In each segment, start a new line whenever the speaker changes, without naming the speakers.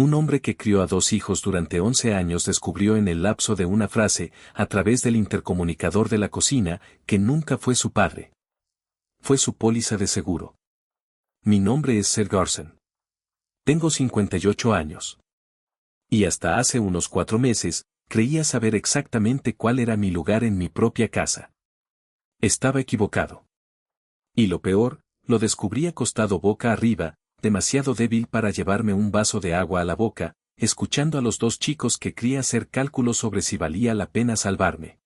Un hombre que crió a 2 hijos durante 11 años descubrió en el lapso de una frase, a través del intercomunicador de la cocina, que nunca fue su padre. Fue su póliza de seguro. Mi nombre es Sir Garson. Tengo 58 años. Y hasta hace unos 4 meses, creía saber exactamente cuál era mi lugar en mi propia casa. Estaba equivocado. Y lo peor, lo descubrí acostado boca arriba, demasiado débil para llevarme un vaso de agua a la boca, escuchando a los 2 chicos que cría hacer cálculos sobre si valía la pena salvarme.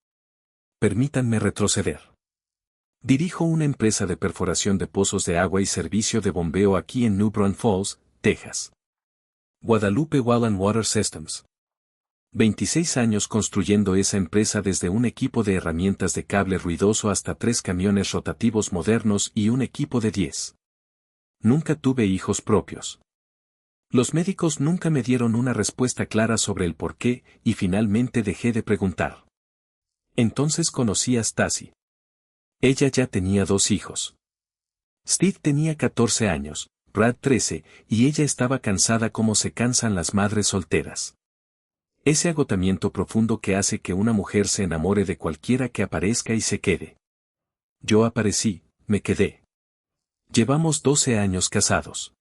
Permítanme retroceder. Dirijo una empresa de perforación de pozos de agua y servicio de bombeo aquí en New Braunfels, Texas. Guadalupe Well and Water Systems. 26 años construyendo esa empresa, desde un equipo de herramientas de cable ruidoso hasta 3 camiones rotativos modernos y un equipo de 10. Nunca tuve hijos propios. Los médicos nunca me dieron una respuesta clara sobre el por qué, y finalmente dejé de preguntar. Entonces conocí a Stacy. Ella ya tenía 2 hijos. Steve tenía 14 años, Brad 13, y ella estaba cansada como se cansan las madres solteras. Ese agotamiento profundo que hace que una mujer se enamore de cualquiera que aparezca y se quede. Yo aparecí, me quedé. Llevamos 12 años casados.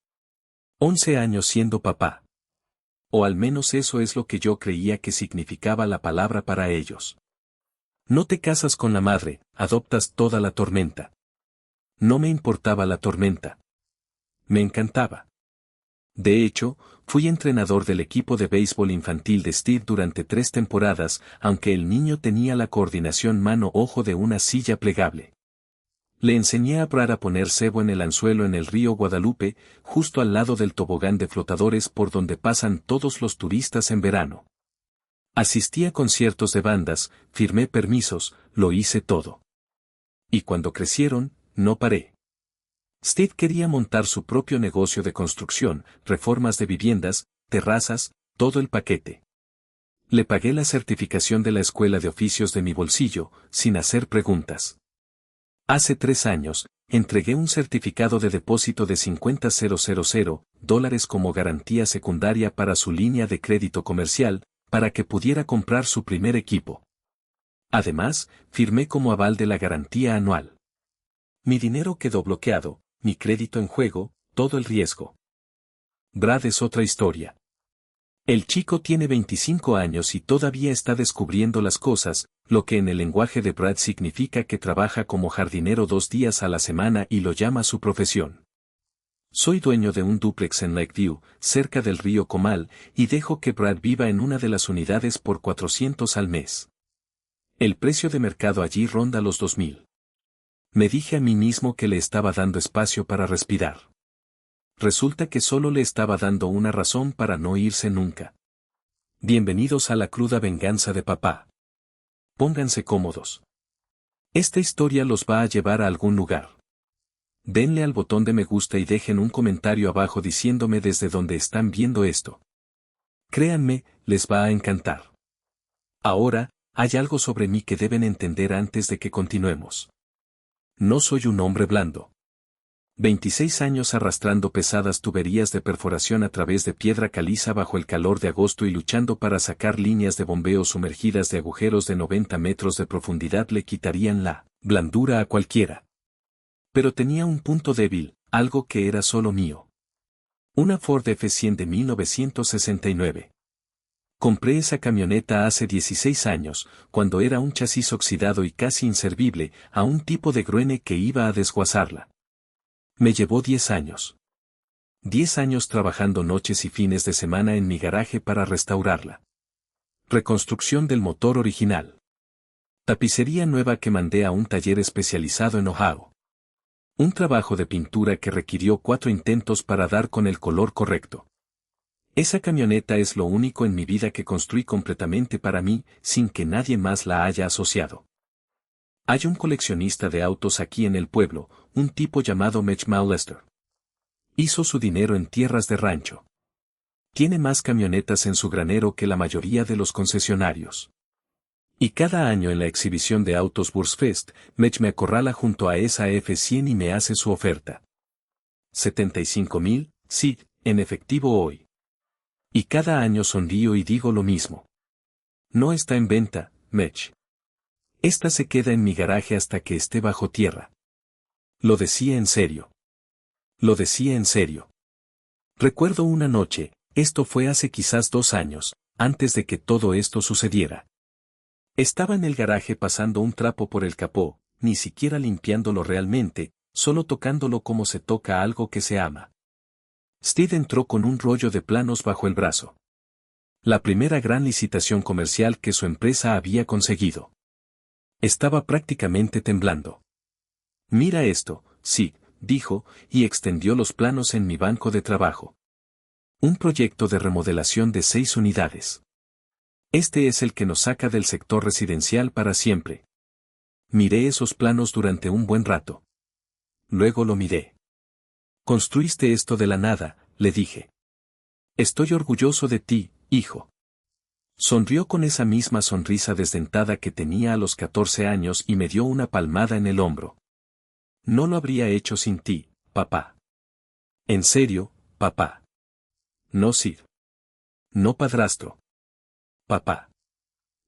11 años siendo papá. O al menos eso es lo que yo creía que significaba la palabra para ellos. No te casas con la madre, adoptas toda la tormenta. No me importaba la tormenta. Me encantaba. De hecho, fui entrenador del equipo de béisbol infantil de Steve durante 3 temporadas, aunque el niño tenía la coordinación mano-ojo de una silla plegable. Le enseñé a Brad a poner cebo en el anzuelo en el río Guadalupe, justo al lado del tobogán de flotadores por donde pasan todos los turistas en verano. Asistí a conciertos de bandas, firmé permisos, lo hice todo. Y cuando crecieron, no paré. Steve quería montar su propio negocio de construcción, reformas de viviendas, terrazas, todo el paquete. Le pagué la certificación de la escuela de oficios de mi bolsillo, sin hacer preguntas. Hace 3 años, entregué un certificado de depósito de $50,000 como garantía secundaria para su línea de crédito comercial, para que pudiera comprar su primer equipo. Además, firmé como aval de la garantía anual. Mi dinero quedó bloqueado, mi crédito en juego, todo el riesgo. Brad es otra historia. El chico tiene 25 años y todavía está descubriendo las cosas, lo que en el lenguaje de Brad significa que trabaja como jardinero 2 días a la semana y lo llama su profesión. Soy dueño de un dúplex en Lakeview, cerca del río Comal, y dejo que Brad viva en una de las unidades por $400 al mes. El precio de mercado allí ronda los $2,000. Me dije a mí mismo que le estaba dando espacio para respirar. Resulta que solo le estaba dando una razón para no irse nunca. Bienvenidos a la cruda venganza de papá. Pónganse cómodos. Esta historia los va a llevar a algún lugar. Denle al botón de me gusta y dejen un comentario abajo diciéndome desde dónde están viendo esto. Créanme, les va a encantar. Ahora, hay algo sobre mí que deben entender antes de que continuemos. No soy un hombre blando. 26 años arrastrando pesadas tuberías de perforación a través de piedra caliza bajo el calor de agosto y luchando para sacar líneas de bombeo sumergidas de agujeros de 90 metros de profundidad le quitarían la blandura a cualquiera. Pero tenía un punto débil, algo que era solo mío. Una Ford F100 de 1969. Compré esa camioneta hace 16 años, cuando era un chasis oxidado y casi inservible, a un tipo de gruene que iba a desguazarla. Me llevó 10 años. 10 años trabajando noches y fines de semana en mi garaje para restaurarla. Reconstrucción del motor original. Tapicería nueva que mandé a un taller especializado en Ohio. Un trabajo de pintura que requirió 4 intentos para dar con el color correcto. Esa camioneta es lo único en mi vida que construí completamente para mí, sin que nadie más la haya asociado. Hay un coleccionista de autos aquí en el pueblo, un tipo llamado Mitch Lester. Hizo su dinero en tierras de rancho. Tiene más camionetas en su granero que la mayoría de los concesionarios. Y cada año en la exhibición de autos Bursfest, Mitch me acorrala junto a esa F100 y me hace su oferta. $75,000, sí, en efectivo hoy. Y cada año sonrío y digo lo mismo. No está en venta, Mech. Esta se queda en mi garaje hasta que esté bajo tierra. Lo decía en serio. Lo decía en serio. Recuerdo una noche, esto fue hace quizás 2 años, antes de que todo esto sucediera. Estaba en el garaje pasando un trapo por el capó, ni siquiera limpiándolo realmente, solo tocándolo como se toca algo que se ama. Steve entró con un rollo de planos bajo el brazo. La primera gran licitación comercial que su empresa había conseguido. Estaba prácticamente temblando. Mira esto, sí, dijo, y extendió los planos en mi banco de trabajo. Un proyecto de remodelación de 6 unidades. Este es el que nos saca del sector residencial para siempre. Miré esos planos durante un buen rato. Luego lo miré. Construiste esto de la nada, le dije. Estoy orgulloso de ti, hijo. Sonrió con esa misma sonrisa desdentada que tenía a los 14 años y me dio una palmada en el hombro. No lo habría hecho sin ti, papá. En serio, papá. No, Sid. No, padrastro. Papá.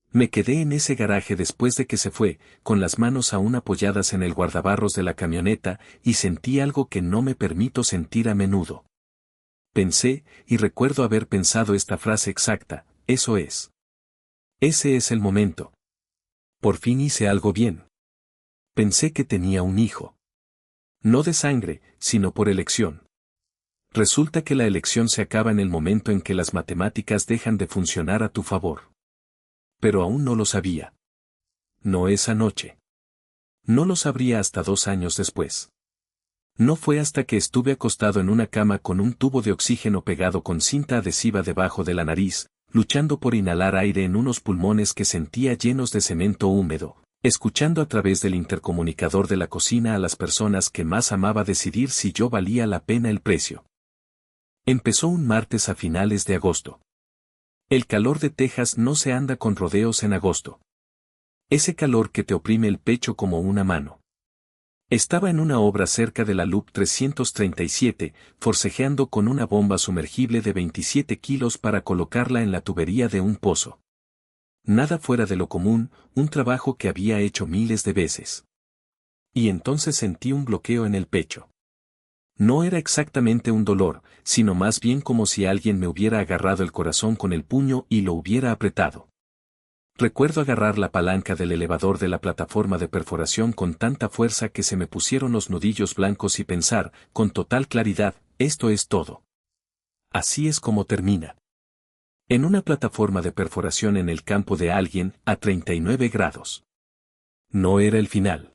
Me quedé en ese garaje después de que se fue, con las manos aún apoyadas en el guardabarros de la camioneta, y sentí algo que no me permito sentir a menudo. Pensé, y recuerdo haber pensado esta frase exacta, eso es. Ese es el momento. Por fin hice algo bien. Pensé que tenía un hijo. No de sangre, sino por elección. Resulta que la elección se acaba en el momento en que las matemáticas dejan de funcionar a tu favor. Pero aún no lo sabía. No esa noche. No lo sabría hasta 2 años después. No fue hasta que estuve acostado en una cama con un tubo de oxígeno pegado con cinta adhesiva debajo de la nariz, luchando por inhalar aire en unos pulmones que sentía llenos de cemento húmedo, escuchando a través del intercomunicador de la cocina a las personas que más amaba decidir si yo valía la pena el precio. Empezó un martes a finales de agosto. El calor de Texas no se anda con rodeos en agosto. Ese calor que te oprime el pecho como una mano. Estaba en una obra cerca de la Loop 337, forcejeando con una bomba sumergible de 27 kilos para colocarla en la tubería de un pozo. Nada fuera de lo común, un trabajo que había hecho miles de veces. Y entonces sentí un bloqueo en el pecho. No era exactamente un dolor, sino más bien como si alguien me hubiera agarrado el corazón con el puño y lo hubiera apretado. Recuerdo agarrar la palanca del elevador de la plataforma de perforación con tanta fuerza que se me pusieron los nudillos blancos y pensar, con total claridad, esto es todo. Así es como termina. En una plataforma de perforación en el campo de alguien, a 39 grados. No era el final.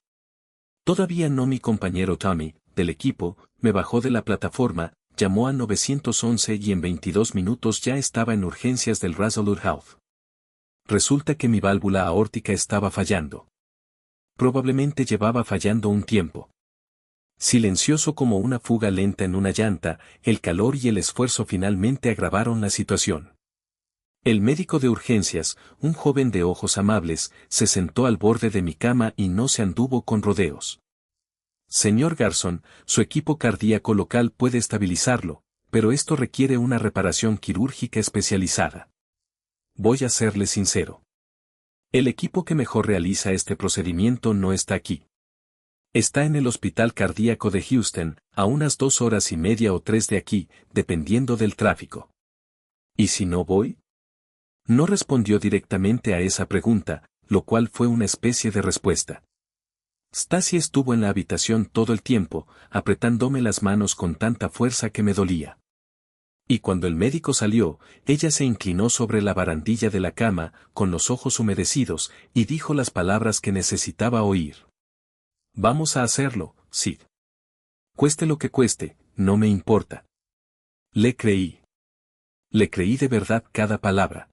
Todavía no. Mi compañero Tommy, del equipo, me bajó de la plataforma, llamó a 911 y en 22 minutos ya estaba en urgencias del Resolute Health. Resulta que mi válvula aórtica estaba fallando. Probablemente llevaba fallando un tiempo. Silencioso como una fuga lenta en una llanta, el calor y el esfuerzo finalmente agravaron la situación. El médico de urgencias, un joven de ojos amables, se sentó al borde de mi cama y no se anduvo con rodeos. Señor Garson, su equipo cardíaco local puede estabilizarlo, pero esto requiere una reparación quirúrgica especializada. Voy a serle sincero. El equipo que mejor realiza este procedimiento no está aquí. Está en el Hospital Cardíaco de Houston, a unas 2 horas y media o 3 de aquí, dependiendo del tráfico. ¿Y si no voy? No respondió directamente a esa pregunta, lo cual fue una especie de respuesta. Stacy estuvo en la habitación todo el tiempo, apretándome las manos con tanta fuerza que me dolía. Y cuando el médico salió, ella se inclinó sobre la barandilla de la cama, con los ojos humedecidos, y dijo las palabras que necesitaba oír. Vamos a hacerlo, Sid. Cueste lo que cueste, no me importa. Le creí. Le creí de verdad cada palabra.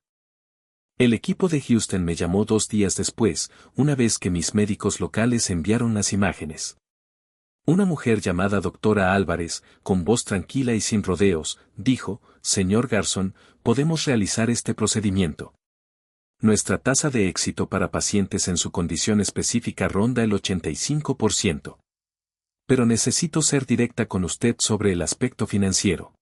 El equipo de Houston me llamó 2 días después, una vez que mis médicos locales enviaron las imágenes. Una mujer llamada doctora Álvarez, con voz tranquila y sin rodeos, dijo, «Señor Garson, podemos realizar este procedimiento. Nuestra tasa de éxito para pacientes en su condición específica ronda el 85%. Pero necesito ser directa con usted sobre el aspecto financiero.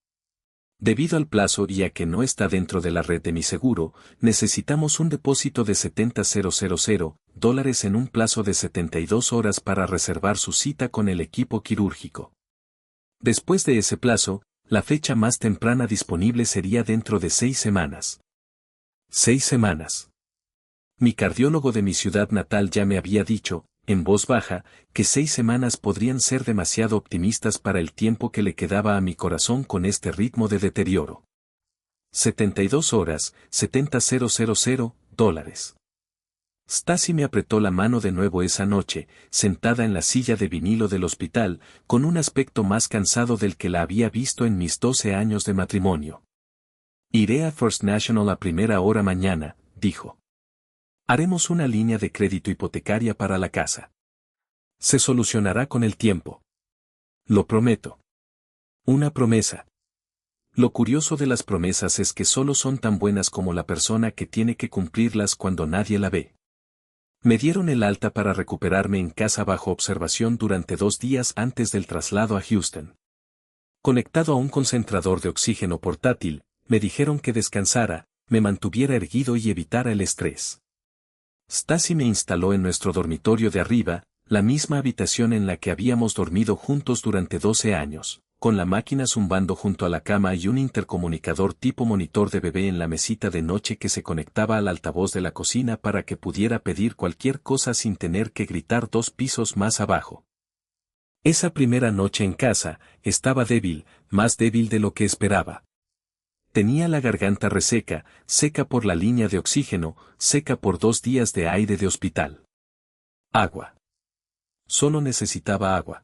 Debido al plazo y a que no está dentro de la red de mi seguro, necesitamos un depósito de $70,000 en un plazo de 72 horas para reservar su cita con el equipo quirúrgico. Después de ese plazo, la fecha más temprana disponible sería dentro de 6 semanas. 6 semanas. Mi cardiólogo de mi ciudad natal ya me había dicho, en voz baja, que 6 semanas podrían ser demasiado optimistas para el tiempo que le quedaba a mi corazón con este ritmo de deterioro. 72 horas, $70,000. Stacy me apretó la mano de nuevo esa noche, sentada en la silla de vinilo del hospital, con un aspecto más cansado del que la había visto en mis 12 años de matrimonio. Iré a First National a primera hora mañana, dijo. Haremos una línea de crédito hipotecaria para la casa. Se solucionará con el tiempo. Lo prometo. Una promesa. Lo curioso de las promesas es que solo son tan buenas como la persona que tiene que cumplirlas cuando nadie la ve. Me dieron el alta para recuperarme en casa bajo observación durante 2 días antes del traslado a Houston. Conectado a un concentrador de oxígeno portátil, me dijeron que descansara, me mantuviera erguido y evitara el estrés. Stacy me instaló en nuestro dormitorio de arriba, la misma habitación en la que habíamos dormido juntos durante 12 años, con la máquina zumbando junto a la cama y un intercomunicador tipo monitor de bebé en la mesita de noche que se conectaba al altavoz de la cocina para que pudiera pedir cualquier cosa sin tener que gritar 2 pisos más abajo. Esa primera noche en casa, estaba débil, más débil de lo que esperaba. Tenía la garganta reseca, seca por la línea de oxígeno, seca por 2 días de aire de hospital. Agua. Solo necesitaba agua.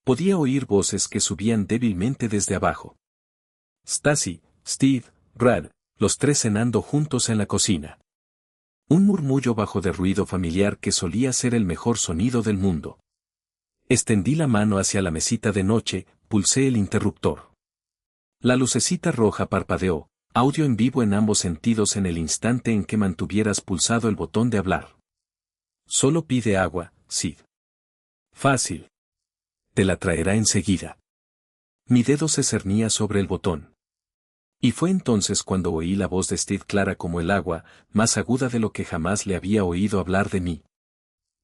Podía oír voces que subían débilmente desde abajo. Stacy, Steve, Brad, los 3 cenando juntos en la cocina. Un murmullo bajo de ruido familiar que solía ser el mejor sonido del mundo. Extendí la mano hacia la mesita de noche, pulsé el interruptor. La lucecita roja parpadeó, audio en vivo en ambos sentidos en el instante en que mantuvieras pulsado el botón de hablar. Solo pide agua, Sid. Fácil. Te la traerá enseguida. Mi dedo se cernía sobre el botón. Y fue entonces cuando oí la voz de Steve clara como el agua, más aguda de lo que jamás le había oído hablar de mí.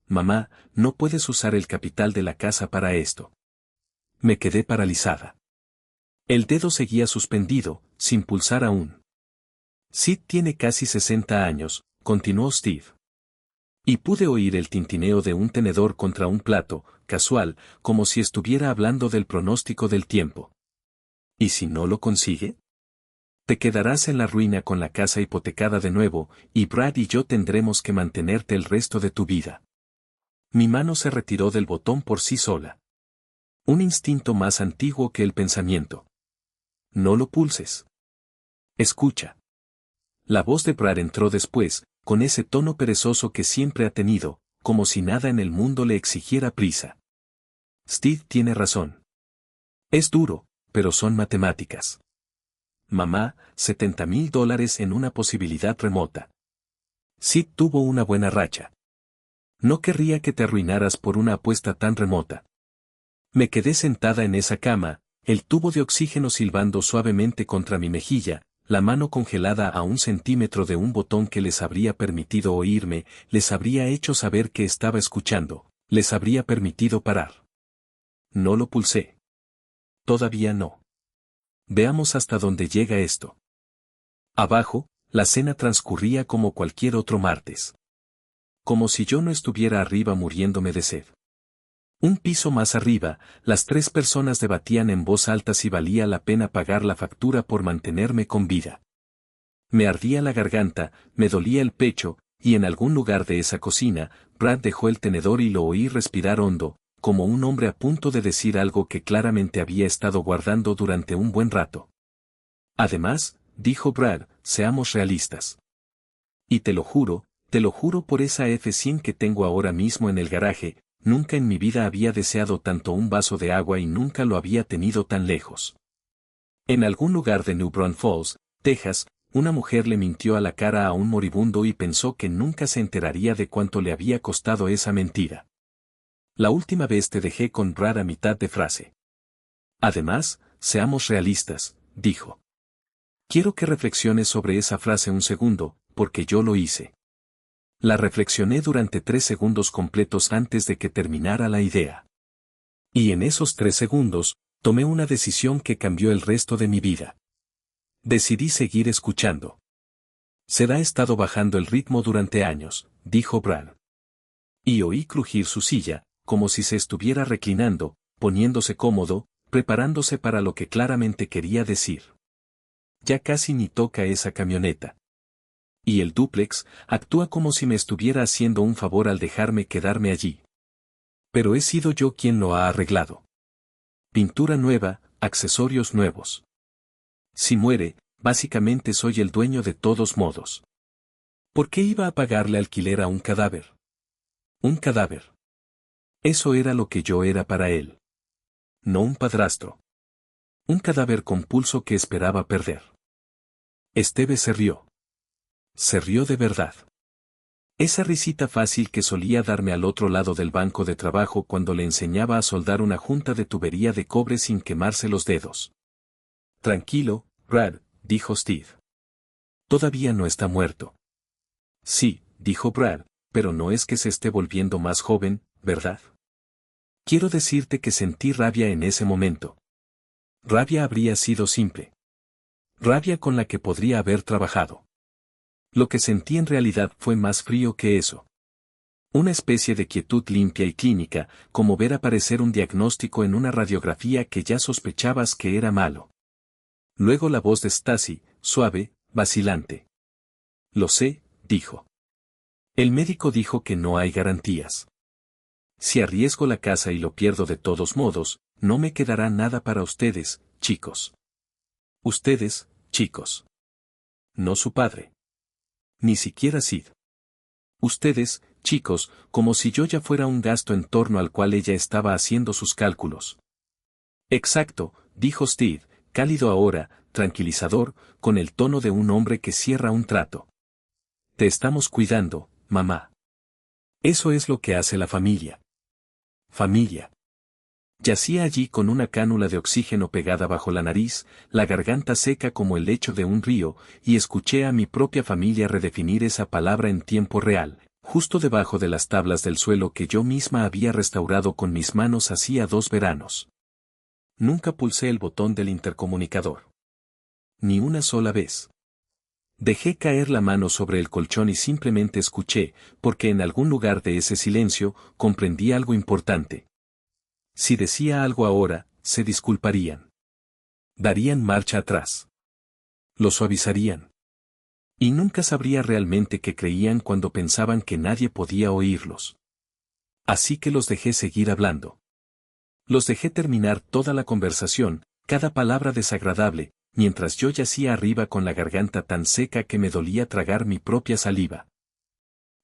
Mamá, no puedes usar el capital de la casa para esto. Me quedé paralizada. El dedo seguía suspendido, sin pulsar aún. Sid tiene casi 60 años, continuó Steve. Y pude oír el tintineo de un tenedor contra un plato, casual, como si estuviera hablando del pronóstico del tiempo. ¿Y si no lo consigue? Te quedarás en la ruina con la casa hipotecada de nuevo, y Brad y yo tendremos que mantenerte el resto de tu vida. Mi mano se retiró del botón por sí sola. Un instinto más antiguo que el pensamiento. No lo pulses. Escucha. La voz de Brad entró después, con ese tono perezoso que siempre ha tenido, como si nada en el mundo le exigiera prisa. Steve tiene razón. Es duro, pero son matemáticas. Mamá, $70,000 en una posibilidad remota. Sid tuvo una buena racha. No querría que te arruinaras por una apuesta tan remota. Me quedé sentada en esa cama, el tubo de oxígeno silbando suavemente contra mi mejilla, la mano congelada a 1 centímetro de un botón que les habría permitido oírme, les habría hecho saber que estaba escuchando, les habría permitido parar. No lo pulsé. Todavía no. Veamos hasta dónde llega esto. Abajo, la cena transcurría como cualquier otro martes. Como si yo no estuviera arriba muriéndome de sed. Un piso más arriba, las 3 personas debatían en voz alta si valía la pena pagar la factura por mantenerme con vida. Me ardía la garganta, me dolía el pecho, y en algún lugar de esa cocina, Brad dejó el tenedor y lo oí respirar hondo, como un hombre a punto de decir algo que claramente había estado guardando durante un buen rato. Además, dijo Brad, seamos realistas. Y te lo juro por esa F100 que tengo ahora mismo en el garaje, nunca en mi vida había deseado tanto un vaso de agua y nunca lo había tenido tan lejos. En algún lugar de New Braunfels, Texas, una mujer le mintió a la cara a un moribundo y pensó que nunca se enteraría de cuánto le había costado esa mentira. La última vez te dejé con Brad a mitad de frase. Además, seamos realistas, dijo. Quiero que reflexiones sobre esa frase un segundo, porque yo lo hice. La reflexioné durante 3 segundos completos antes de que terminara la idea. Y en esos 3 segundos, tomé una decisión que cambió el resto de mi vida. Decidí seguir escuchando. Se ha estado bajando el ritmo durante años, dijo Bran. Y oí crujir su silla, como si se estuviera reclinando, poniéndose cómodo, preparándose para lo que claramente quería decir. Ya casi ni toca esa camioneta. Y el dúplex actúa como si me estuviera haciendo un favor al dejarme quedarme allí. Pero he sido yo quien lo ha arreglado. Pintura nueva, accesorios nuevos. Si muere, básicamente soy el dueño de todos modos. ¿Por qué iba a pagarle alquiler a un cadáver? Un cadáver. Eso era lo que yo era para él. No un padrastro. Un cadáver con pulso que esperaba perder. Esteve se rió. Se rió de verdad. Esa risita fácil que solía darme al otro lado del banco de trabajo cuando le enseñaba a soldar una junta de tubería de cobre sin quemarse los dedos. Tranquilo, Brad, dijo Steve. Todavía no está muerto. Sí, dijo Brad, pero no es que se esté volviendo más joven, ¿verdad? Quiero decirte que sentí rabia en ese momento. Rabia habría sido simple. Rabia con la que podría haber trabajado. Lo que sentí en realidad fue más frío que eso. Una especie de quietud limpia y clínica, como ver aparecer un diagnóstico en una radiografía que ya sospechabas que era malo. Luego la voz de Stacy, suave, vacilante. Lo sé, dijo. El médico dijo que no hay garantías. Si arriesgo la casa y lo pierdo de todos modos, no me quedará nada para ustedes, chicos. Ustedes, chicos. No su padre. Ni siquiera Sid. Ustedes, chicos, como si yo ya fuera un gasto en torno al cual ella estaba haciendo sus cálculos. Exacto, dijo Steve, cálido ahora, tranquilizador, con el tono de un hombre que cierra un trato. Te estamos cuidando, mamá. Eso es lo que hace la familia. Familia. Yacía allí con una cánula de oxígeno pegada bajo la nariz, la garganta seca como el lecho de un río, y escuché a mi propia familia redefinir esa palabra en tiempo real, justo debajo de las tablas del suelo que yo misma había restaurado con mis manos hacía 2 veranos. Nunca pulsé el botón del intercomunicador. Ni una sola vez. Dejé caer la mano sobre el colchón y simplemente escuché, porque en algún lugar de ese silencio, comprendí algo importante. Si decía algo ahora, se disculparían. Darían marcha atrás. Lo suavizarían. Y nunca sabría realmente qué creían cuando pensaban que nadie podía oírlos. Así que los dejé seguir hablando. Los dejé terminar toda la conversación, cada palabra desagradable, mientras yo yacía arriba con la garganta tan seca que me dolía tragar mi propia saliva.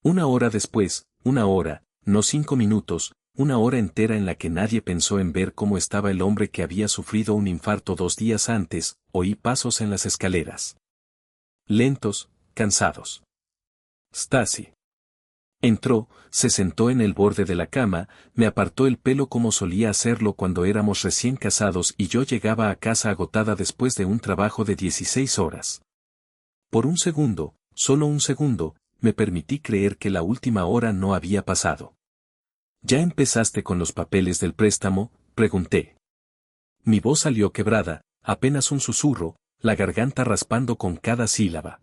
1 hora después, 1 hora, no 5 minutos, 1 hora entera en la que nadie pensó en ver cómo estaba el hombre que había sufrido un infarto 2 días antes, oí pasos en las escaleras. Lentos, cansados. Stacy. Entró, se sentó en el borde de la cama, me apartó el pelo como solía hacerlo cuando éramos recién casados y yo llegaba a casa agotada después de un trabajo de 16 horas. Por un segundo, solo un segundo, me permití creer que la última hora no había pasado. ¿Ya empezaste con los papeles del préstamo?, pregunté. Mi voz salió quebrada, apenas un susurro, la garganta raspando con cada sílaba.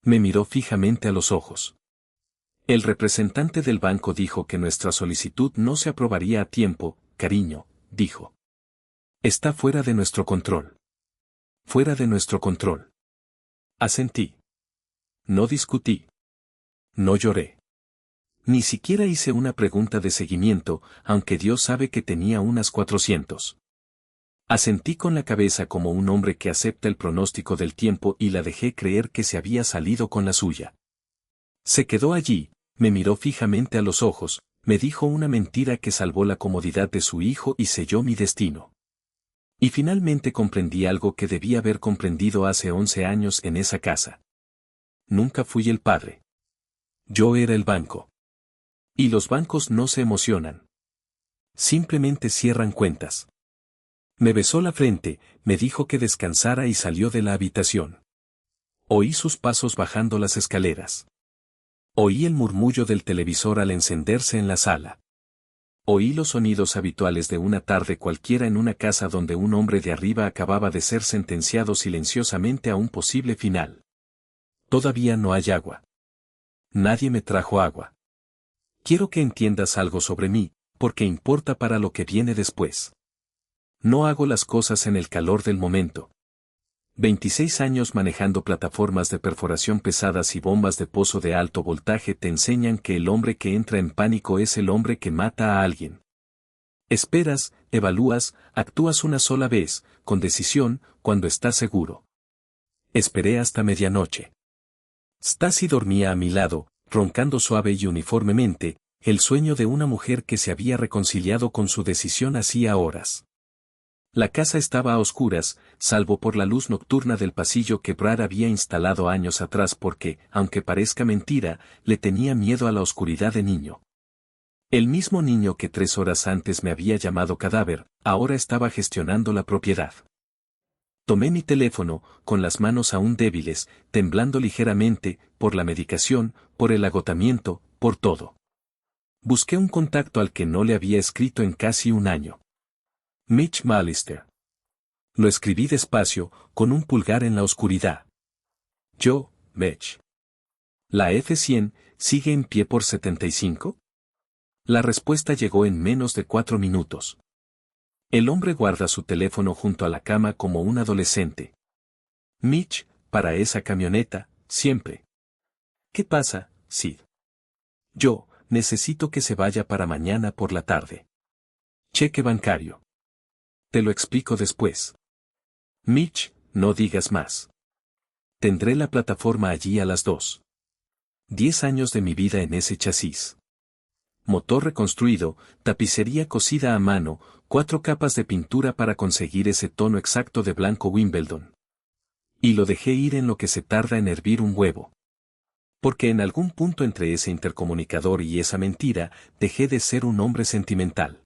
Me miró fijamente a los ojos. El representante del banco dijo que nuestra solicitud no se aprobaría a tiempo, cariño, dijo. Está fuera de nuestro control. Fuera de nuestro control. Asentí. No discutí. No lloré. Ni siquiera hice una pregunta de seguimiento, aunque Dios sabe que tenía unas 400. Asentí con la cabeza como un hombre que acepta el pronóstico del tiempo y la dejé creer que se había salido con la suya. Se quedó allí, me miró fijamente a los ojos, me dijo una mentira que salvó la comodidad de su hijo y selló mi destino. Y finalmente comprendí algo que debía haber comprendido hace 11 años en esa casa. Nunca fui el padre. Yo era el banco. Y los bancos no se emocionan. Simplemente cierran cuentas. Me besó la frente, me dijo que descansara y salió de la habitación. Oí sus pasos bajando las escaleras. Oí el murmullo del televisor al encenderse en la sala. Oí los sonidos habituales de una tarde cualquiera en una casa donde un hombre de arriba acababa de ser sentenciado silenciosamente a un posible final. Todavía no hay agua. Nadie me trajo agua. Quiero que entiendas algo sobre mí, porque importa para lo que viene después. No hago las cosas en el calor del momento. 26 años manejando plataformas de perforación pesadas y bombas de pozo de alto voltaje te enseñan que el hombre que entra en pánico es el hombre que mata a alguien. Esperas, evalúas, actúas una sola vez, con decisión, cuando estás seguro. Esperé hasta medianoche. Stacy dormía a mi lado, roncando suave y uniformemente, el sueño de una mujer que se había reconciliado con su decisión hacía horas. La casa estaba a oscuras, salvo por la luz nocturna del pasillo que Brad había instalado años atrás porque, aunque parezca mentira, le tenía miedo a la oscuridad de niño. El mismo niño que 3 horas antes me había llamado cadáver, ahora estaba gestionando la propiedad. Tomé mi teléfono, con las manos aún débiles, temblando ligeramente, por la medicación, por el agotamiento, por todo. Busqué un contacto al que no le había escrito en casi un año. Mitch Malister. Lo escribí despacio, con un pulgar en la oscuridad. Yo, Mitch. ¿La F100 sigue en pie por 75? La respuesta llegó en menos de 4 minutos. El hombre guarda su teléfono junto a la cama como un adolescente. Mitch, para esa camioneta, siempre. ¿Qué pasa, Sid? Yo, necesito que se vaya para mañana por la tarde. Cheque bancario. Te lo explico después. Mitch, no digas más. Tendré la plataforma allí a las 2. 10 años de mi vida en ese chasis. Motor reconstruido, tapicería cosida a mano, 4 capas de pintura para conseguir ese tono exacto de blanco Wimbledon. Y lo dejé ir en lo que se tarda en hervir un huevo. Porque en algún punto entre ese intercomunicador y esa mentira, dejé de ser un hombre sentimental.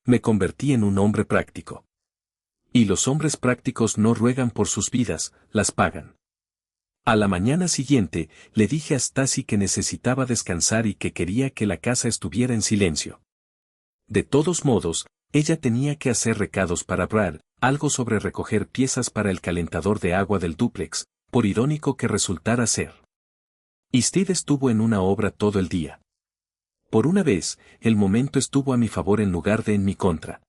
Me convertí en un hombre práctico. Y los hombres prácticos no ruegan por sus vidas, las pagan. A la mañana siguiente, le dije a Stacy que necesitaba descansar y que quería que la casa estuviera en silencio. De todos modos, ella tenía que hacer recados para Brad, algo sobre recoger piezas para el calentador de agua del dúplex, por irónico que resultara ser. Y Steve estuvo en una obra todo el día. Por una vez, el momento estuvo a mi favor en lugar de en mi contra.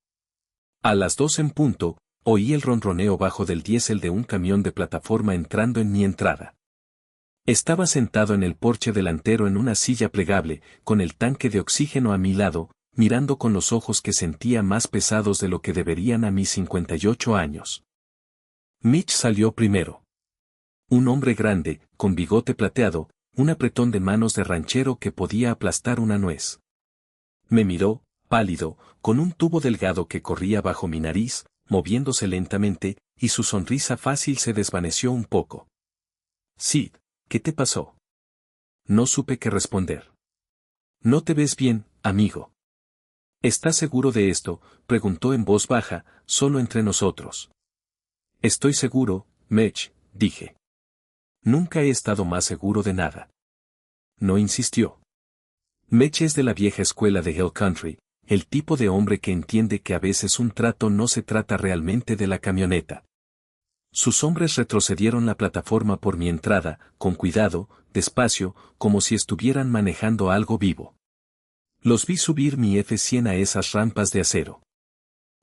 A las 2 en punto, oí el ronroneo bajo del diésel de un camión de plataforma entrando en mi entrada. Estaba sentado en el porche delantero en una silla plegable, con el tanque de oxígeno a mi lado, mirando con los ojos que sentía más pesados de lo que deberían a mis 58 años. Mitch salió primero. Un hombre grande, con bigote plateado, un apretón de manos de ranchero que podía aplastar una nuez. Me miró, pálido, con un tubo delgado que corría bajo mi nariz, moviéndose lentamente, y su sonrisa fácil se desvaneció un poco. Sid, ¿qué te pasó? No supe qué responder. No te ves bien, amigo. ¿Estás seguro de esto?, preguntó en voz baja, solo entre nosotros. Estoy seguro, Mitch, dije. Nunca he estado más seguro de nada. No insistió. Mitch es de la vieja escuela de Hill Country, el tipo de hombre que entiende que a veces un trato no se trata realmente de la camioneta. Sus hombres retrocedieron la plataforma por mi entrada, con cuidado, despacio, como si estuvieran manejando algo vivo. Los vi subir mi F100 a esas rampas de acero.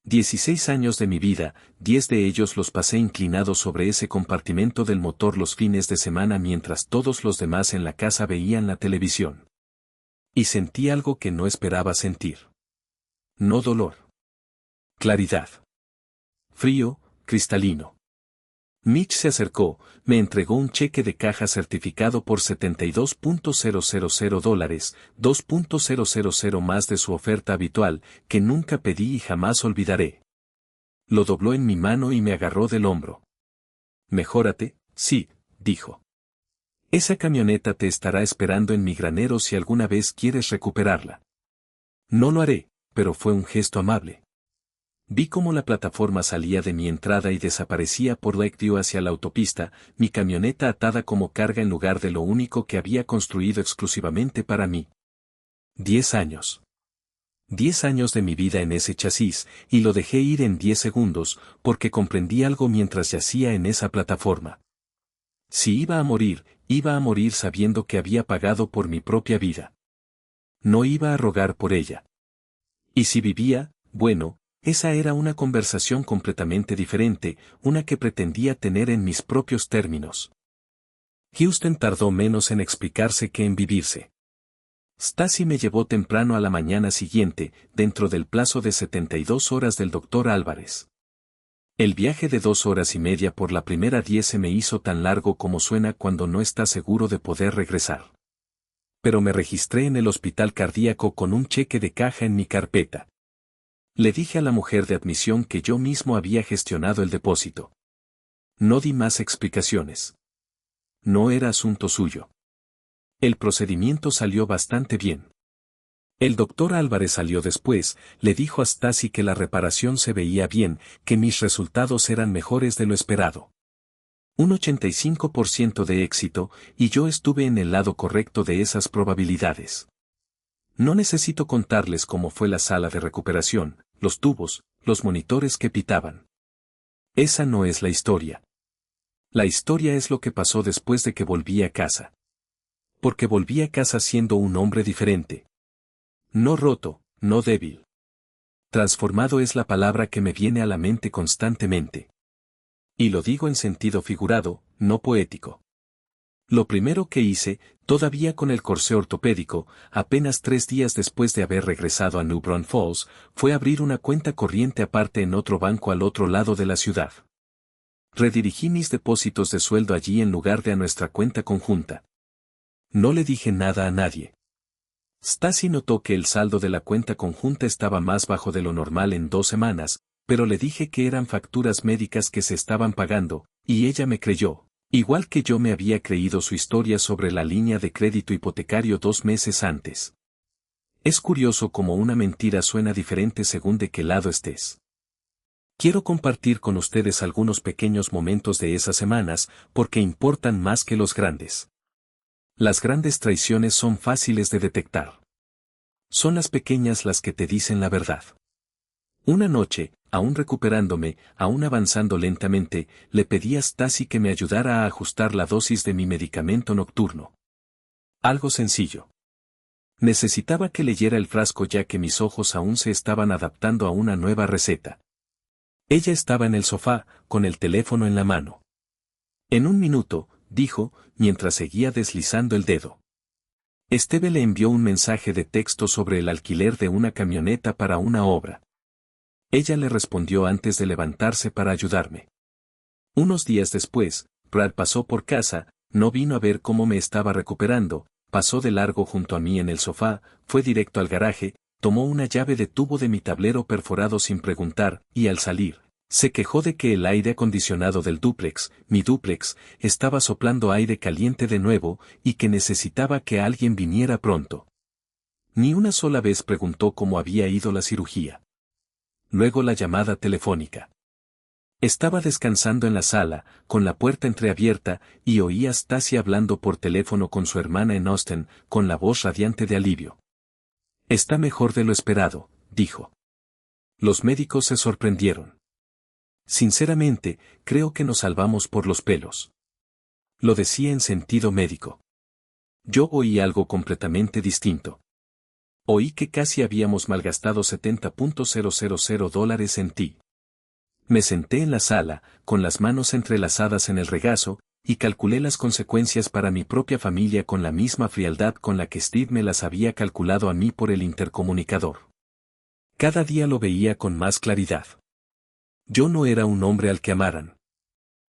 16 años de mi vida, 10 de ellos los pasé inclinados sobre ese compartimento del motor los fines de semana mientras todos los demás en la casa veían la televisión. Y sentí algo que no esperaba sentir. No dolor. Claridad. Frío, cristalino. Mitch se acercó, me entregó un cheque de caja certificado por $72,000, $2,000 más de su oferta habitual, que nunca pedí y jamás olvidaré. Lo dobló en mi mano y me agarró del hombro. Mejórate, sí, dijo. Esa camioneta te estará esperando en mi granero si alguna vez quieres recuperarla. No lo haré, pero fue un gesto amable. Vi cómo la plataforma salía de mi entrada y desaparecía por Lakeview hacia la autopista, mi camioneta atada como carga en lugar de lo único que había construido exclusivamente para mí. 10 años. 10 años de mi vida en ese chasis, y lo dejé ir en 10 segundos, porque comprendí algo mientras yacía en esa plataforma. Si iba a morir sabiendo que había pagado por mi propia vida. No iba a rogar por ella. Y si vivía, bueno, esa era una conversación completamente diferente, una que pretendía tener en mis propios términos. Houston tardó menos en explicarse que en vivirse. Stacy me llevó temprano a la mañana siguiente, dentro del plazo de 72 horas del doctor Álvarez. El viaje de 2 horas y media por la primera 10 se me hizo tan largo como suena cuando no está seguro de poder regresar. Pero me registré en el hospital cardíaco con un cheque de caja en mi carpeta. Le dije a la mujer de admisión que yo mismo había gestionado el depósito. No di más explicaciones. No era asunto suyo. El procedimiento salió bastante bien. El doctor Álvarez salió después, le dijo a Stacy que la reparación se veía bien, que mis resultados eran mejores de lo esperado. Un 85% de éxito, y yo estuve en el lado correcto de esas probabilidades. No necesito contarles cómo fue la sala de recuperación, los tubos, los monitores que pitaban. Esa no es la historia. La historia es lo que pasó después de que volví a casa. Porque volví a casa siendo un hombre diferente. No roto, no débil. Transformado es la palabra que me viene a la mente constantemente. Y lo digo en sentido figurado, no poético. Lo primero que hice, todavía con el corsé ortopédico, apenas 3 días después de haber regresado a New Braunfels, fue abrir una cuenta corriente aparte en otro banco al otro lado de la ciudad. Redirigí mis depósitos de sueldo allí en lugar de a nuestra cuenta conjunta. No le dije nada a nadie. Stacy notó que el saldo de la cuenta conjunta estaba más bajo de lo normal en 2 semanas, pero le dije que eran facturas médicas que se estaban pagando, y ella me creyó, igual que yo me había creído su historia sobre la línea de crédito hipotecario 2 meses antes. Es curioso cómo una mentira suena diferente según de qué lado estés. Quiero compartir con ustedes algunos pequeños momentos de esas semanas, porque importan más que los grandes. Las grandes traiciones son fáciles de detectar. Son las pequeñas las que te dicen la verdad. Una noche, aún recuperándome, aún avanzando lentamente, le pedí a Stacy que me ayudara a ajustar la dosis de mi medicamento nocturno. Algo sencillo. Necesitaba que leyera el frasco ya que mis ojos aún se estaban adaptando a una nueva receta. Ella estaba en el sofá, con el teléfono en la mano. En un minuto, dijo, mientras seguía deslizando el dedo. Esteve le envió un mensaje de texto sobre el alquiler de una camioneta para una obra. Ella le respondió antes de levantarse para ayudarme. Unos días después, Brad pasó por casa, no vino a ver cómo me estaba recuperando, pasó de largo junto a mí en el sofá, fue directo al garaje, tomó una llave de tubo de mi tablero perforado sin preguntar, y al salir, se quejó de que el aire acondicionado del dúplex, mi dúplex, estaba soplando aire caliente de nuevo, y que necesitaba que alguien viniera pronto. Ni una sola vez preguntó cómo había ido la cirugía. Luego la llamada telefónica. Estaba descansando en la sala, con la puerta entreabierta, y oí a Stacy hablando por teléfono con su hermana en Austin, con la voz radiante de alivio. Está mejor de lo esperado, dijo. Los médicos se sorprendieron. Sinceramente, creo que nos salvamos por los pelos. Lo decía en sentido médico. Yo oí algo completamente distinto. Oí que casi habíamos malgastado $70,000 en ti. Me senté en la sala, con las manos entrelazadas en el regazo, y calculé las consecuencias para mi propia familia con la misma frialdad con la que Steve me las había calculado a mí por el intercomunicador. Cada día lo veía con más claridad. Yo no era un hombre al que amaran.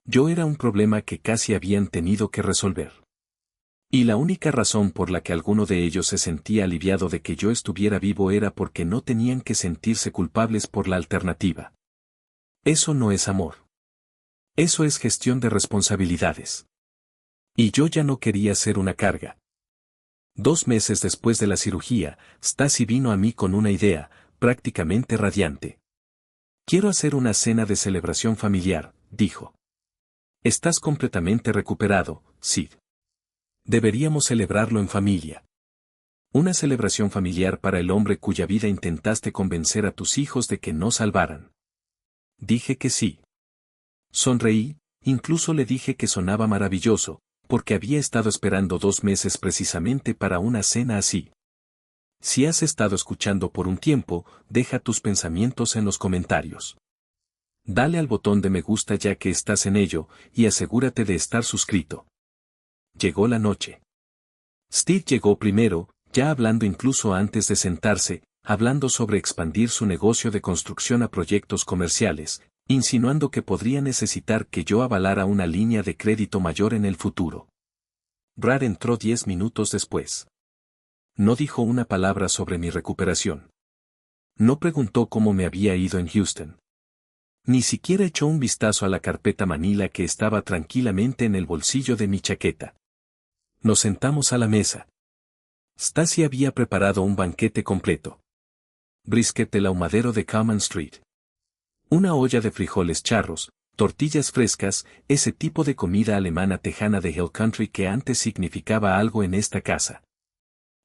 Yo era un problema que casi habían tenido que resolver. Y la única razón por la que alguno de ellos se sentía aliviado de que yo estuviera vivo era porque no tenían que sentirse culpables por la alternativa. Eso no es amor. Eso es gestión de responsabilidades. Y yo ya no quería ser una carga. 2 meses después de la cirugía, Stacy vino a mí con una idea, prácticamente radiante. Quiero hacer una cena de celebración familiar, dijo. Estás completamente recuperado, Sid. Deberíamos celebrarlo en familia. Una celebración familiar para el hombre cuya vida intentaste convencer a tus hijos de que no salvaran. Dije que sí. Sonreí, incluso le dije que sonaba maravilloso, porque había estado esperando 2 meses precisamente para una cena así. Si has estado escuchando por un tiempo, deja tus pensamientos en los comentarios. Dale al botón de me gusta ya que estás en ello, y asegúrate de estar suscrito. Llegó la noche. Steve llegó primero, ya hablando incluso antes de sentarse, hablando sobre expandir su negocio de construcción a proyectos comerciales, insinuando que podría necesitar que yo avalara una línea de crédito mayor en el futuro. Brad entró 10 minutos después. No dijo una palabra sobre mi recuperación. No preguntó cómo me había ido en Houston. Ni siquiera echó un vistazo a la carpeta Manila que estaba tranquilamente en el bolsillo de mi chaqueta. Nos sentamos a la mesa. Stacy había preparado un banquete completo. Brisket del ahumadero de Common Street. Una olla de frijoles charros, tortillas frescas, ese tipo de comida alemana tejana de Hill Country que antes significaba algo en esta casa.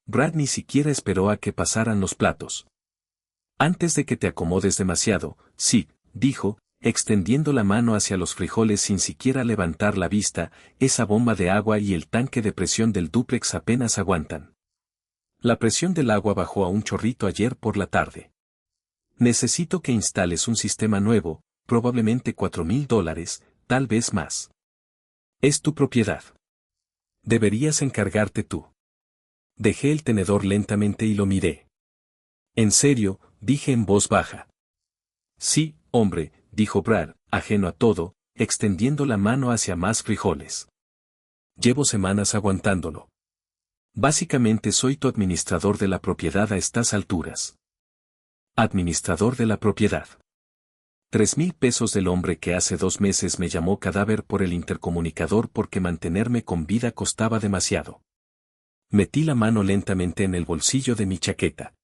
Brad ni siquiera esperó a que pasaran los platos. Antes de que te acomodes demasiado, Sid, dijo, extendiendo la mano hacia los frijoles sin siquiera levantar la vista, esa bomba de agua y el tanque de presión del dúplex apenas aguantan. La presión del agua bajó a un chorrito ayer por la tarde. Necesito que instales un sistema nuevo, probablemente $4,000, tal vez más. Es tu propiedad. Deberías encargarte tú. Dejé el tenedor lentamente y lo miré. En serio, dije en voz baja. Sí, hombre, dijo Brad, ajeno a todo, extendiendo la mano hacia más frijoles. Llevo semanas aguantándolo. Básicamente soy tu administrador de la propiedad a estas alturas. Administrador de la propiedad. $3,000 del hombre que hace 2 meses me llamó cadáver por el intercomunicador porque mantenerme con vida costaba demasiado. Metí la mano lentamente en el bolsillo de mi chaqueta.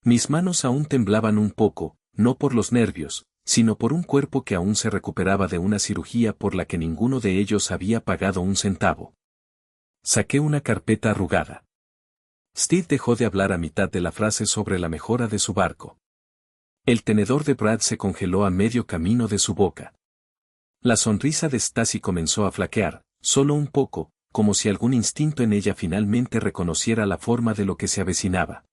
Mis manos aún temblaban un poco, no por los nervios, sino por un cuerpo que aún se recuperaba de una cirugía por la que ninguno de ellos había pagado un centavo. Saqué una carpeta arrugada. Steve dejó de hablar a mitad de la frase sobre la mejora de su barco. El tenedor de Brad se congeló a medio camino de su boca. La sonrisa de Stacy comenzó a flaquear, solo un poco, como si algún instinto en ella finalmente reconociera la forma de lo que se avecinaba.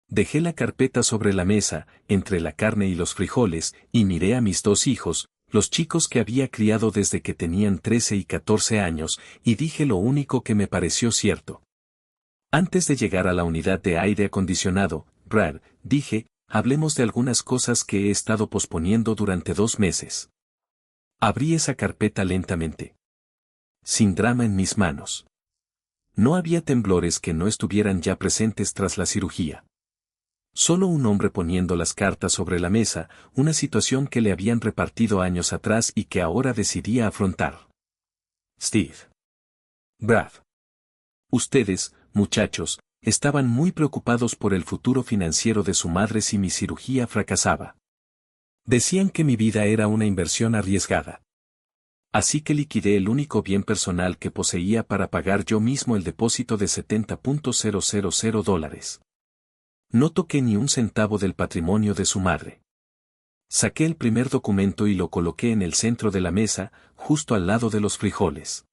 Dejé la carpeta sobre la mesa, entre la carne y los frijoles, y miré a mis 2 hijos, los chicos que había criado desde que tenían 13 y 14 años, y dije lo único que me pareció cierto. Antes de llegar a la unidad de aire acondicionado, Brad, dije, hablemos de algunas cosas que he estado posponiendo durante 2 meses. Abrí esa carpeta lentamente. Sin drama en mis manos. No había temblores que no estuvieran ya presentes tras la cirugía. Solo un hombre poniendo las cartas sobre la mesa, una situación que le habían repartido años atrás y que ahora decidía afrontar. Steve. Brad. Ustedes, muchachos, estaban muy preocupados por el futuro financiero de su madre si mi cirugía fracasaba. Decían que mi vida era una inversión arriesgada. Así que liquidé el único bien personal que poseía para pagar yo mismo el depósito de $70,000. No toqué ni un centavo del patrimonio de su madre. Saqué el primer documento y lo coloqué en el centro de la mesa, justo al lado de los frijoles.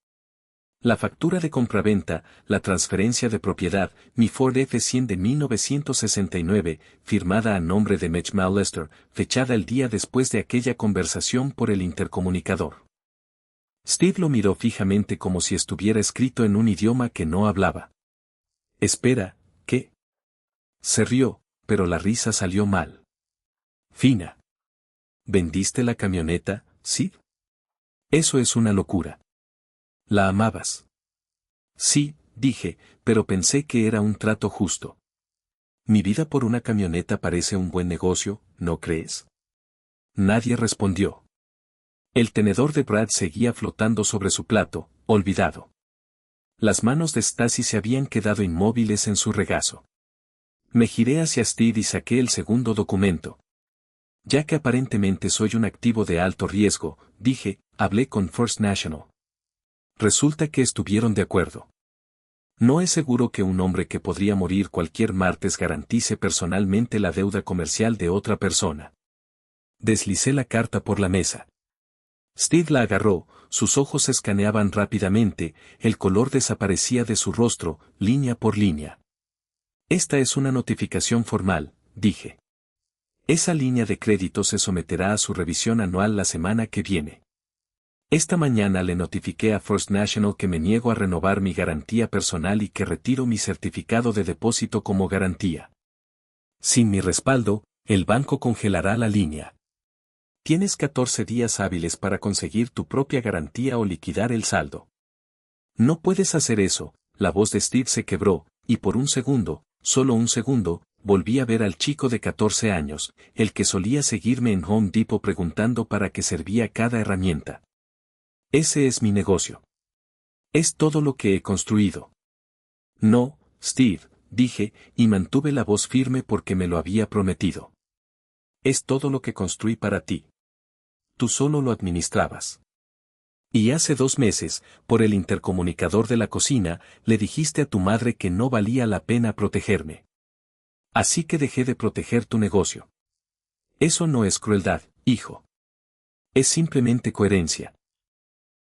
La factura de compraventa, la transferencia de propiedad, mi Ford F-100 de 1969, firmada a nombre de Mitch Lester, fechada el día después de aquella conversación por el intercomunicador. Steve lo miró fijamente como si estuviera escrito en un idioma que no hablaba. Espera, ¿qué? Se rió, pero la risa salió mal. Fina. ¿Vendiste la camioneta, Sid? Eso es una locura. ¿La amabas? Sí, dije, pero pensé que era un trato justo. Mi vida por una camioneta parece un buen negocio, ¿no crees? Nadie respondió. El tenedor de Brad seguía flotando sobre su plato, olvidado. Las manos de Stacy se habían quedado inmóviles en su regazo. Me giré hacia Steve y saqué el segundo documento. Ya que aparentemente soy un activo de alto riesgo, dije, hablé con First National. Resulta que estuvieron de acuerdo. No es seguro que un hombre que podría morir cualquier martes garantice personalmente la deuda comercial de otra persona. Deslicé la carta por la mesa. Steve la agarró, sus ojos escaneaban rápidamente, el color desaparecía de su rostro, línea por línea. Esta es una notificación formal, dije. Esa línea de crédito se someterá a su revisión anual la semana que viene. Esta mañana le notifiqué a First National que me niego a renovar mi garantía personal y que retiro mi certificado de depósito como garantía. Sin mi respaldo, el banco congelará la línea. Tienes 14 días hábiles para conseguir tu propia garantía o liquidar el saldo. No puedes hacer eso, la voz de Steve se quebró, y por un segundo, solo un segundo, volví a ver al chico de 14 años, el que solía seguirme en Home Depot preguntando para qué servía cada herramienta. Ese es mi negocio. Es todo lo que he construido. No, Steve, dije, y mantuve la voz firme porque me lo había prometido. Es todo lo que construí para ti. Tú solo lo administrabas. Y hace 2 meses, por el intercomunicador de la cocina, le dijiste a tu madre que no valía la pena protegerme. Así que dejé de proteger tu negocio. Eso no es crueldad, hijo. Es simplemente coherencia.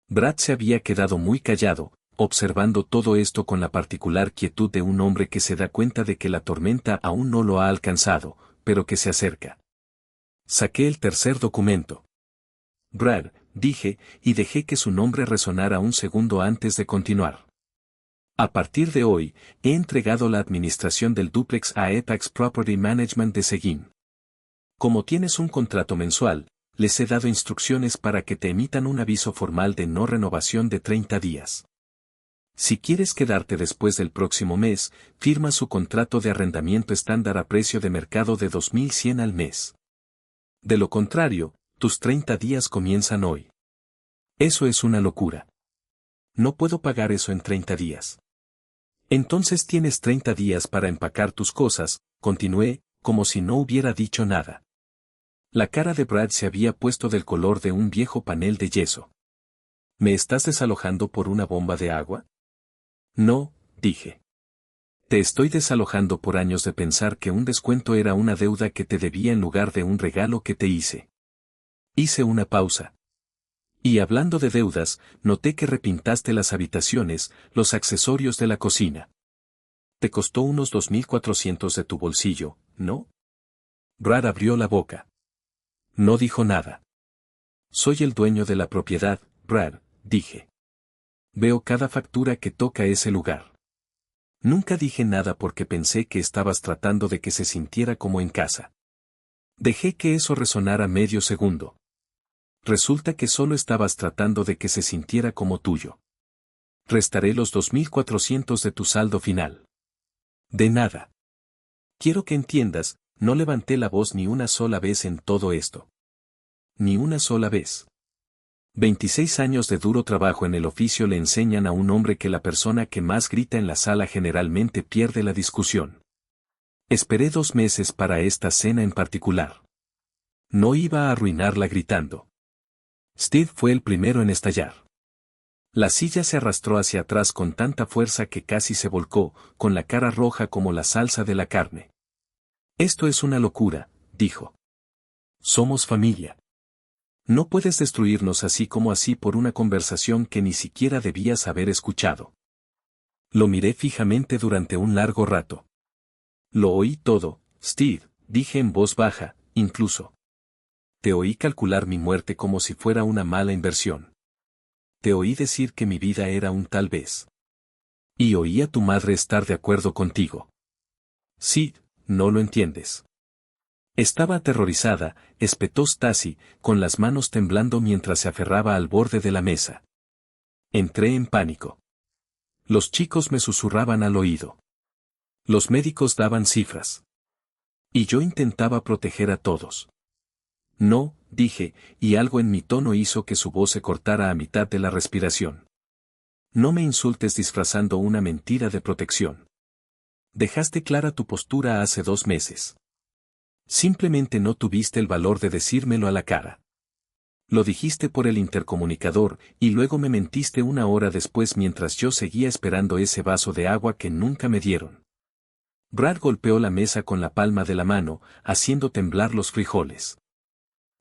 Brad se había quedado muy callado, observando todo esto con la particular quietud de un hombre que se da cuenta de que la tormenta aún no lo ha alcanzado, pero que se acerca. Saqué el tercer documento. Brad, dije, y dejé que su nombre resonara un segundo antes de continuar. A partir de hoy, he entregado la administración del dúplex a Apex Property Management de Seguin. Como tienes un contrato mensual, les he dado instrucciones para que te emitan un aviso formal de no renovación de 30 días. Si quieres quedarte después del próximo mes, firma su contrato de arrendamiento estándar a precio de mercado de 2.100 al mes. De lo contrario, tus 30 días comienzan hoy. Eso es una locura. No puedo pagar eso en 30 días. Entonces tienes 30 días para empacar tus cosas, continué, como si no hubiera dicho nada. La cara de Brad se había puesto del color de un viejo panel de yeso. ¿Me estás desalojando por una bomba de agua? No, dije. Te estoy desalojando por años de pensar que un descuento era una deuda que te debía en lugar de un regalo que te hice. Hice una pausa. Y hablando de deudas, noté que repintaste las habitaciones, los accesorios de la cocina. Te costó unos 2.400 de tu bolsillo, ¿no? Brad abrió la boca. No dijo nada. Soy el dueño de la propiedad, Brad, dije. Veo cada factura que toca ese lugar. Nunca dije nada porque pensé que estabas tratando de que se sintiera como en casa. Dejé que eso resonara medio segundo. Resulta que solo estabas tratando de que se sintiera como tuyo. Restaré los 2.400 de tu saldo final. De nada. Quiero que entiendas, no levanté la voz ni una sola vez en todo esto. Ni una sola vez. 26 años de duro trabajo en el oficio le enseñan a un hombre que la persona que más grita en la sala generalmente pierde la discusión. Esperé 2 meses para esta cena en particular. No iba a arruinarla gritando. Steve fue el primero en estallar. La silla se arrastró hacia atrás con tanta fuerza que casi se volcó, con la cara roja como la salsa de la carne. Esto es una locura, dijo. Somos familia. No puedes destruirnos así como así por una conversación que ni siquiera debías haber escuchado. Lo miré fijamente durante un largo rato. Lo oí todo, Steve, dije en voz baja, incluso. Te oí calcular mi muerte como si fuera una mala inversión. Te oí decir que mi vida era un tal vez. Y oí a tu madre estar de acuerdo contigo. Sí, no lo entiendes. Estaba aterrorizada, espetó Stacy, con las manos temblando mientras se aferraba al borde de la mesa. Entré en pánico. Los chicos me susurraban al oído. Los médicos daban cifras. Y yo intentaba proteger a todos. No, dije, y algo en mi tono hizo que su voz se cortara a mitad de la respiración. No me insultes disfrazando una mentira de protección. Dejaste clara tu postura hace 2 meses. Simplemente no tuviste el valor de decírmelo a la cara. Lo dijiste por el intercomunicador, y luego me mentiste una hora después mientras yo seguía esperando ese vaso de agua que nunca me dieron. Brad golpeó la mesa con la palma de la mano, haciendo temblar los frijoles.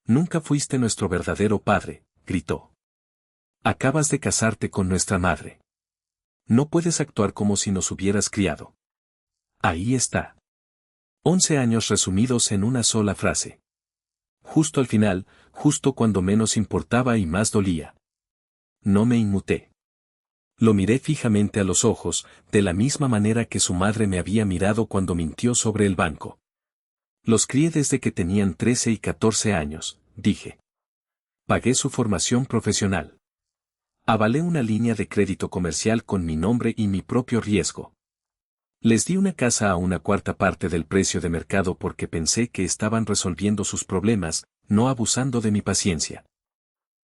Nunca fuiste nuestro verdadero padre, gritó. Acabas de casarte con nuestra madre. No puedes actuar como si nos hubieras criado. Ahí está. 11 años resumidos en una sola frase. Justo al final, justo cuando menos importaba y más dolía. No me inmuté. Lo miré fijamente a los ojos, de la misma manera que su madre me había mirado cuando mintió sobre el banco. Los crié desde que tenían 13 y 14 años, dije. Pagué su formación profesional. Avalé una línea de crédito comercial con mi nombre y mi propio riesgo. Les di una casa a una cuarta parte del precio de mercado porque pensé que estaban resolviendo sus problemas, no abusando de mi paciencia.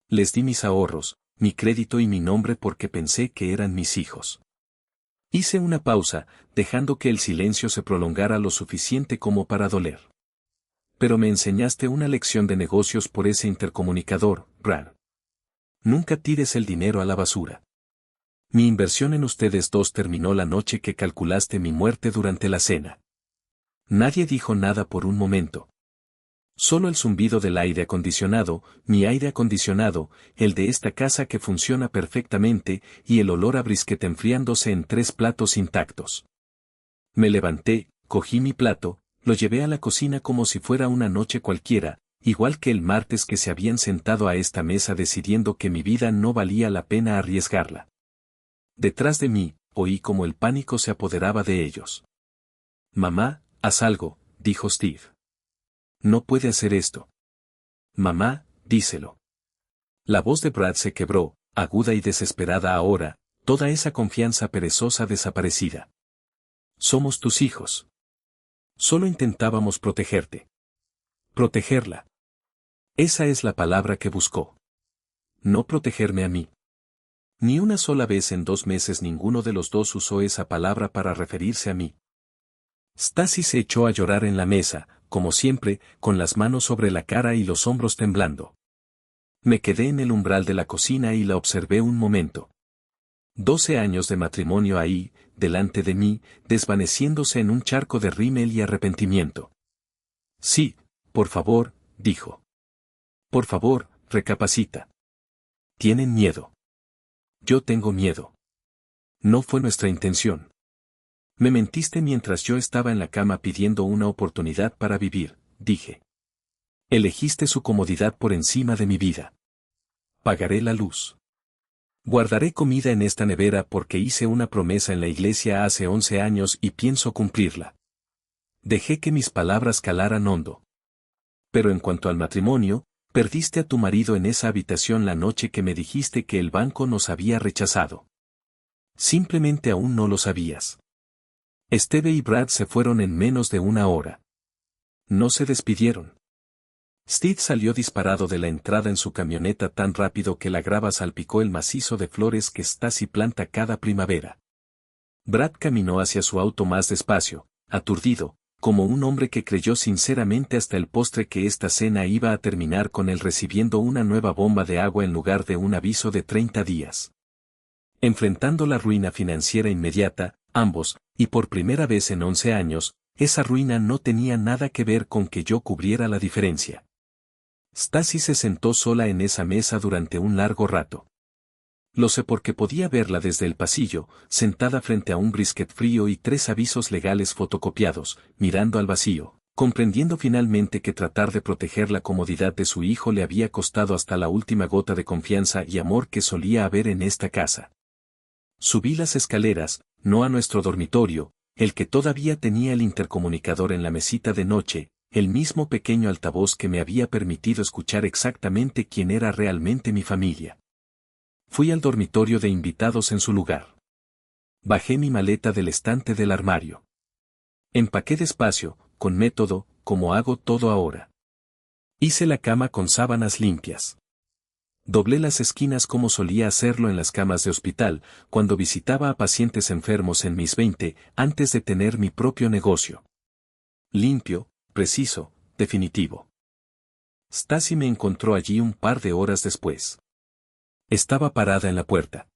Les di mis ahorros, mi crédito y mi nombre porque pensé que eran mis hijos. Hice una pausa, dejando que el silencio se prolongara lo suficiente como para doler. Pero me enseñaste una lección de negocios por ese intercomunicador, Brad. Nunca tires el dinero a la basura. Mi inversión en ustedes dos terminó la noche que calculaste mi muerte durante la cena. Nadie dijo nada por un momento. Solo el zumbido del aire acondicionado, mi aire acondicionado, el de esta casa que funciona perfectamente, y el olor a brisket enfriándose en 3 platos intactos. Me levanté, cogí mi plato, lo llevé a la cocina como si fuera una noche cualquiera, igual que el martes que se habían sentado a esta mesa decidiendo que mi vida no valía la pena arriesgarla. Detrás de mí, oí como el pánico se apoderaba de ellos. Mamá, haz algo, dijo Steve. No puede hacer esto. Mamá, díselo. La voz de Brad se quebró, aguda y desesperada ahora, toda esa confianza perezosa desaparecida. Somos tus hijos. Solo intentábamos protegerte. Protegerla. Esa es la palabra que buscó. No protegerme a mí. Ni una sola vez en 2 meses ninguno de los dos usó esa palabra para referirse a mí. Stacy se echó a llorar en la mesa, como siempre, con las manos sobre la cara y los hombros temblando. Me quedé en el umbral de la cocina y la observé un momento. 12 años de matrimonio ahí, delante de mí, desvaneciéndose en un charco de rímel y arrepentimiento. Sí, por favor, dijo. Por favor, recapacita. Tienen miedo. Yo tengo miedo. No fue nuestra intención. Me mentiste mientras yo estaba en la cama pidiendo una oportunidad para vivir, dije. Elegiste su comodidad por encima de mi vida. Pagaré la luz. Guardaré comida en esta nevera porque hice una promesa en la iglesia hace 11 años y pienso cumplirla. Dejé que mis palabras calaran hondo. Pero en cuanto al matrimonio, perdiste a tu marido en esa habitación la noche que me dijiste que el banco nos había rechazado. Simplemente aún no lo sabías. Steve y Brad se fueron en menos de una hora. No se despidieron. Steve salió disparado de la entrada en su camioneta tan rápido que la grava salpicó el macizo de flores que Stacy planta cada primavera. Brad caminó hacia su auto más despacio, aturdido, como un hombre que creyó sinceramente hasta el postre que esta cena iba a terminar con él recibiendo una nueva bomba de agua en lugar de un aviso de 30 días. Enfrentando la ruina financiera inmediata, ambos, y por primera vez en 11 años, esa ruina no tenía nada que ver con que yo cubriera la diferencia. Stacy se sentó sola en esa mesa durante un largo rato. Lo sé porque podía verla desde el pasillo, sentada frente a un brisket frío y 3 avisos legales fotocopiados, mirando al vacío, comprendiendo finalmente que tratar de proteger la comodidad de su hijo le había costado hasta la última gota de confianza y amor que solía haber en esta casa. Subí las escaleras, no a nuestro dormitorio, el que todavía tenía el intercomunicador en la mesita de noche, el mismo pequeño altavoz que me había permitido escuchar exactamente quién era realmente mi familia. Fui al dormitorio de invitados en su lugar. Bajé mi maleta del estante del armario. Empaqué despacio, con método, como hago todo ahora. Hice la cama con sábanas limpias. Doblé las esquinas como solía hacerlo en las camas de hospital, cuando visitaba a pacientes enfermos en mis 20, antes de tener mi propio negocio. Limpio, preciso, definitivo. Stacy me encontró allí un par de horas después. Estaba parada en la puerta.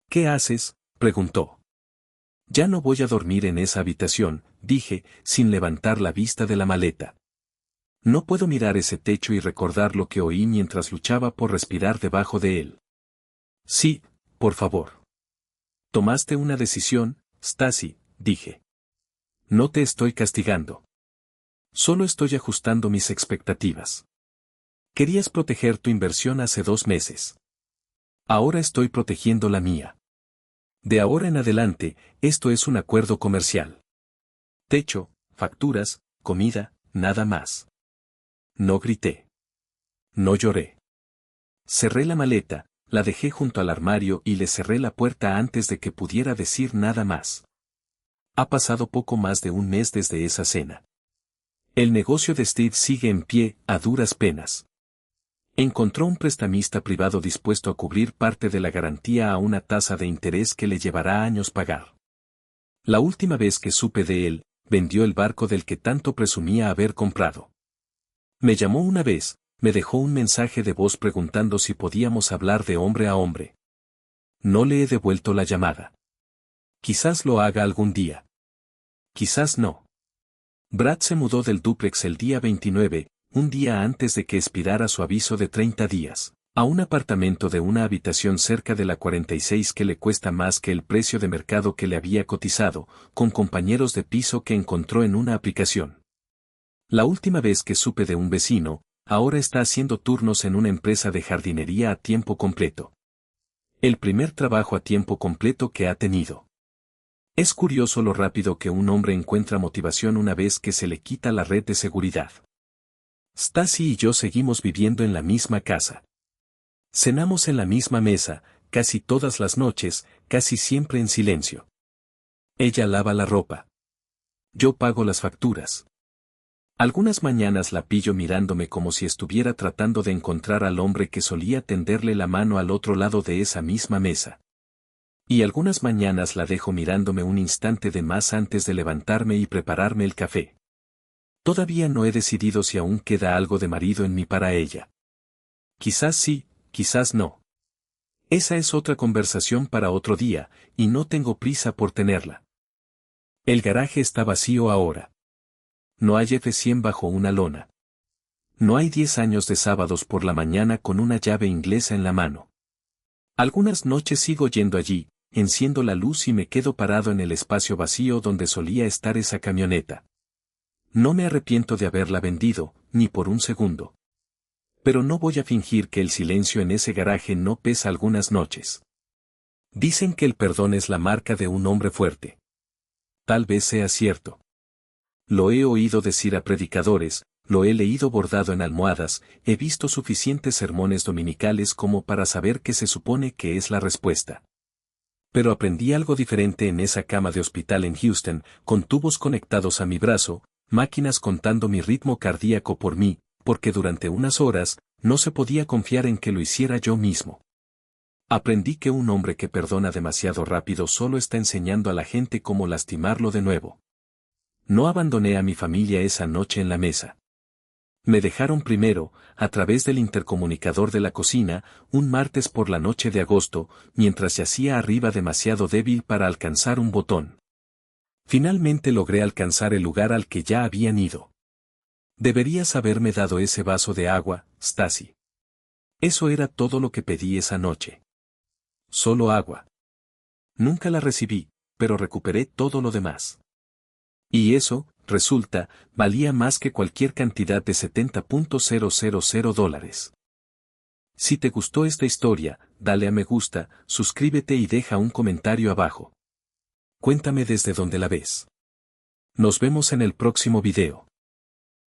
¿Qué haces?, preguntó. Ya no voy a dormir en esa habitación, dije, sin levantar la vista de la maleta. No puedo mirar ese techo y recordar lo que oí mientras luchaba por respirar debajo de él. Sí, por favor. Tomaste una decisión, Stacy, dije. No te estoy castigando. Solo estoy ajustando mis expectativas. Querías proteger tu inversión hace 2 meses. Ahora estoy protegiendo la mía. De ahora en adelante, esto es un acuerdo comercial. Techo, facturas, comida, nada más. No grité. No lloré. Cerré la maleta, la dejé junto al armario y le cerré la puerta antes de que pudiera decir nada más. Ha pasado poco más de 1 mes desde esa cena. El negocio de Steve sigue en pie, a duras penas. Encontró un prestamista privado dispuesto a cubrir parte de la garantía a una tasa de interés que le llevará años pagar. La última vez que supe de él, vendió el barco del que tanto presumía haber comprado. Me llamó una vez, me dejó un mensaje de voz preguntando si podíamos hablar de hombre a hombre. No le he devuelto la llamada. Quizás lo haga algún día. Quizás no. Brad se mudó del dúplex el día 29, un día antes de que expirara su aviso de 30 días, a un apartamento de una habitación cerca de la 46 que le cuesta más que el precio de mercado que le había cotizado, con compañeros de piso que encontró en una aplicación. La última vez que supe de un vecino, ahora está haciendo turnos en una empresa de jardinería a tiempo completo. El primer trabajo a tiempo completo que ha tenido. Es curioso lo rápido que un hombre encuentra motivación una vez que se le quita la red de seguridad. Stacy y yo seguimos viviendo en la misma casa. Cenamos en la misma mesa, casi todas las noches, casi siempre en silencio. Ella lava la ropa. Yo pago las facturas. Algunas mañanas la pillo mirándome como si estuviera tratando de encontrar al hombre que solía tenderle la mano al otro lado de esa misma mesa. Y algunas mañanas la dejo mirándome un instante de más antes de levantarme y prepararme el café. Todavía no he decidido si aún queda algo de marido en mí para ella. Quizás sí, quizás no. Esa es otra conversación para otro día, y no tengo prisa por tenerla. El garaje está vacío ahora. No hay F100 bajo una lona. No hay 10 años de sábados por la mañana con una llave inglesa en la mano. Algunas noches sigo yendo allí, enciendo la luz y me quedo parado en el espacio vacío donde solía estar esa camioneta. No me arrepiento de haberla vendido, ni por un segundo. Pero no voy a fingir que el silencio en ese garaje no pesa algunas noches. Dicen que el perdón es la marca de un hombre fuerte. Tal vez sea cierto. Lo he oído decir a predicadores, lo he leído bordado en almohadas, he visto suficientes sermones dominicales como para saber que se supone que es la respuesta. Pero aprendí algo diferente en esa cama de hospital en Houston, con tubos conectados a mi brazo, máquinas contando mi ritmo cardíaco por mí, porque durante unas horas, no se podía confiar en que lo hiciera yo mismo. Aprendí que un hombre que perdona demasiado rápido solo está enseñando a la gente cómo lastimarlo de nuevo. No abandoné a mi familia esa noche en la mesa. Me dejaron primero, a través del intercomunicador de la cocina, un martes por la noche de agosto, mientras yacía arriba demasiado débil para alcanzar un botón. Finalmente logré alcanzar el lugar al que ya habían ido. Deberías haberme dado ese vaso de agua, Stacy. Eso era todo lo que pedí esa noche. Solo agua. Nunca la recibí, pero recuperé todo lo demás. Y eso, resulta, valía más que cualquier cantidad de $70,000. Si te gustó esta historia, dale a me gusta, suscríbete y deja un comentario abajo. Cuéntame desde dónde la ves. Nos vemos en el próximo video.